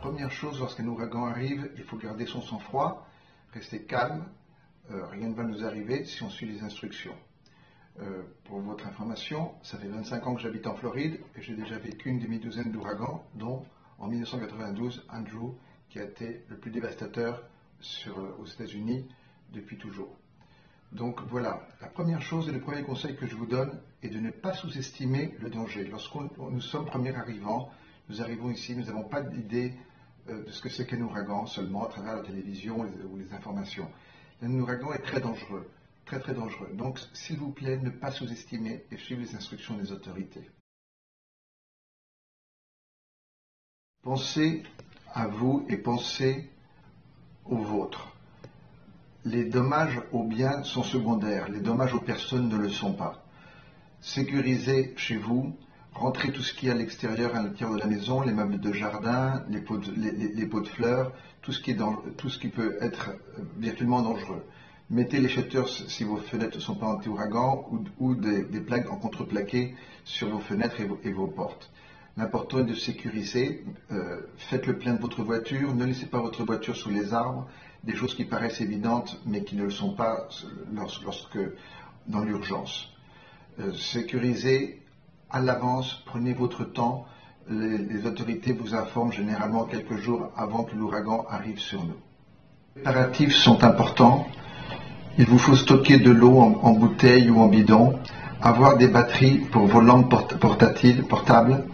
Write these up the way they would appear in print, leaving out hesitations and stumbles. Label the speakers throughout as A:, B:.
A: première chose, lorsqu'un ouragan arrive, il faut garder son sang-froid, rester calme, rien ne va nous arriver si on suit les instructions. Pour votre information, ça fait 25 ans que j'habite en Floride et j'ai déjà vécu une demi-douzaine d'ouragans, dont en 1992, Andrew, qui a été le plus dévastateur aux États-Unis depuis toujours. Donc voilà, la première chose et le premier conseil que je vous donne est de ne pas sous-estimer le danger. Lorsque nous sommes premiers arrivants, nous arrivons ici, nous n'avons pas d'idée de ce que c'est qu'un ouragan, seulement à travers la télévision ou les informations. Un ouragan est très dangereux, très très dangereux. Donc s'il vous plaît, ne pas sous-estimer et suivre les instructions des autorités. Pensez à vous et pensez aux vôtres. Les dommages aux biens sont secondaires, les dommages aux personnes ne le sont pas. Sécurisez chez vous, rentrez tout ce qui est à l'extérieur, à l'intérieur de la maison, les meubles de jardin, les pots de fleurs, tout ce qui peut être virtuellement dangereux. Mettez les shutters si vos fenêtres ne sont pas anti-ouragan ou des plaques en contreplaqué sur vos fenêtres et vos portes. L'important est de sécuriser, faites le plein de votre voiture, ne laissez pas votre voiture sous les arbres, des choses qui paraissent évidentes mais qui ne le sont pas dans l'urgence. Sécurisez à l'avance, prenez votre temps, les autorités vous informent généralement quelques jours avant que l'ouragan arrive sur nous. Les préparatifs sont importants, il vous faut stocker de l'eau en bouteille ou en bidon, avoir des batteries pour vos lampes portables.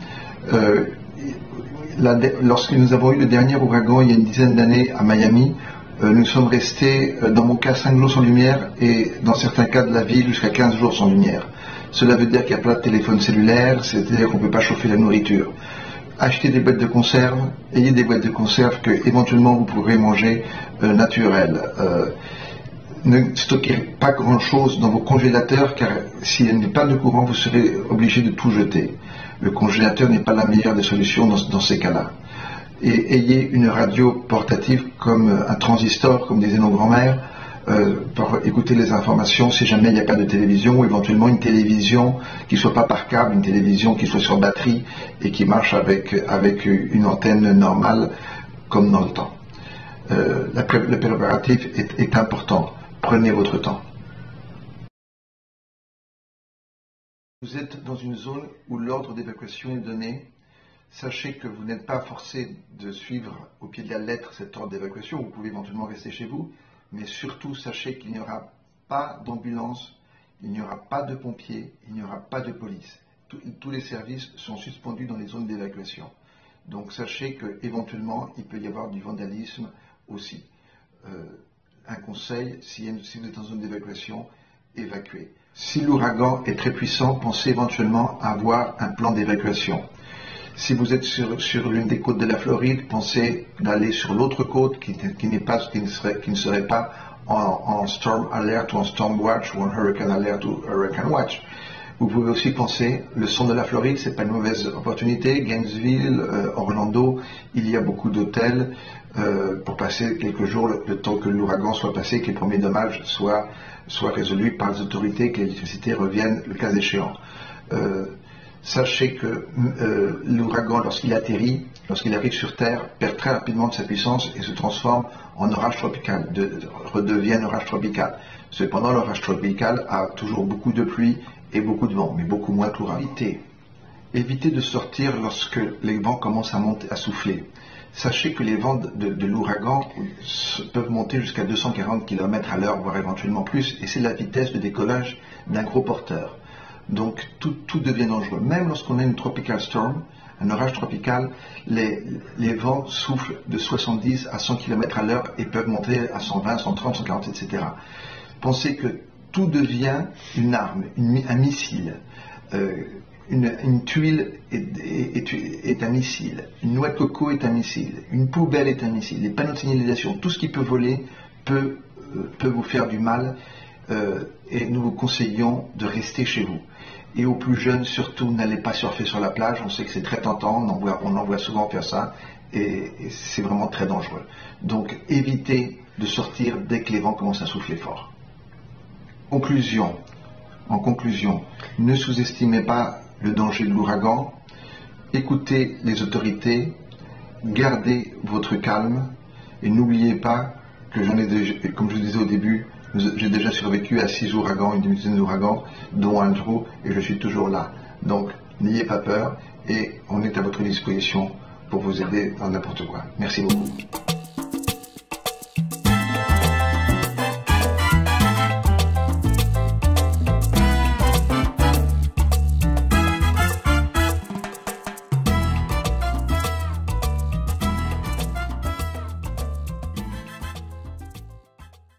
A: Lorsque nous avons eu le dernier ouragan il y a une dizaine d'années à Miami, nous sommes restés, dans mon cas, 5 jours sans lumière et dans certains cas de la ville jusqu'à 15 jours sans lumière. Cela veut dire qu'il n'y a pas de téléphone cellulaire, c'est-à-dire qu'on ne peut pas chauffer la nourriture. Achetez des boîtes de conserve, ayez des boîtes de conserve que éventuellement vous pourrez manger naturelles. Ne stockez pas grand-chose dans vos congélateurs car s'il n'y a pas de courant, vous serez obligé de tout jeter. Le congélateur n'est pas la meilleure des solutions dans ces cas-là. Et ayez une radio portative comme un transistor, comme disaient nos grands-mères, pour écouter les informations si jamais il n'y a pas de télévision ou éventuellement une télévision qui ne soit pas par câble, une télévision qui soit sur batterie et qui marche avec une antenne normale comme dans le temps. Le préparatif est important. Prenez votre temps. Vous êtes dans une zone où l'ordre d'évacuation est donné. Sachez que vous n'êtes pas forcé de suivre au pied de la lettre cet ordre d'évacuation. Vous pouvez éventuellement rester chez vous. Mais surtout, sachez qu'il n'y aura pas d'ambulance, il n'y aura pas de pompiers, il n'y aura pas de police. Tous les services sont suspendus dans les zones d'évacuation. Donc sachez qu'éventuellement, il peut y avoir du vandalisme aussi. Un conseil, si vous êtes en zone d'évacuation, évacuez. Si l'ouragan est très puissant, pensez éventuellement à avoir un plan d'évacuation. Si vous êtes sur l'une des côtes de la Floride, pensez d'aller sur l'autre côte qui ne serait pas en Storm Alert ou en Storm Watch ou en Hurricane Alert ou Hurricane Watch. Vous pouvez aussi penser, le centre de la Floride, c'est pas une mauvaise opportunité. Gainesville, Orlando, il y a beaucoup d'hôtels pour passer quelques jours le temps que l'ouragan soit passé, que les premiers dommages soient résolus par les autorités, que l'électricité revienne le cas échéant. Sachez que l'ouragan, lorsqu'il atterrit, lorsqu'il arrive sur Terre, perd très rapidement de sa puissance et se transforme en orage tropical, redevient un orage tropical. Cependant, l'orage tropical a toujours beaucoup de pluie et beaucoup de vent, mais beaucoup moins que l'ouragan. Évitez de sortir lorsque les vents commencent à souffler. Sachez que les vents de l'ouragan peuvent monter jusqu'à 240 km/h, voire éventuellement plus, et c'est la vitesse de décollage d'un gros porteur. Donc tout devient dangereux. Même lorsqu'on a une tropical storm, un orage tropical, les vents soufflent de 70 à 100 km/h et peuvent monter à 120, 130, 140, etc. Pensez que tout devient une arme, un missile. Une tuile est un missile. Une noix de coco est un missile. Une poubelle est un missile. Les panneaux de signalisation, tout ce qui peut voler peut vous faire du mal. Et nous vous conseillons de rester chez vous. Et aux plus jeunes, surtout, n'allez pas surfer sur la plage. On sait que c'est très tentant, on en voit souvent faire ça, et c'est vraiment très dangereux. Donc, évitez de sortir dès que les vents commencent à souffler fort. En conclusion, ne sous-estimez pas le danger de l'ouragan. Écoutez les autorités, gardez votre calme et n'oubliez pas que j'en ai déjà, comme je vous disais au début, j'ai déjà survécu à 6 ouragans, une demi-douzaine d'ouragans, dont Andrew, et je suis toujours là. Donc, n'ayez pas peur et on est à votre disposition pour vous aider dans n'importe quoi. Merci beaucoup.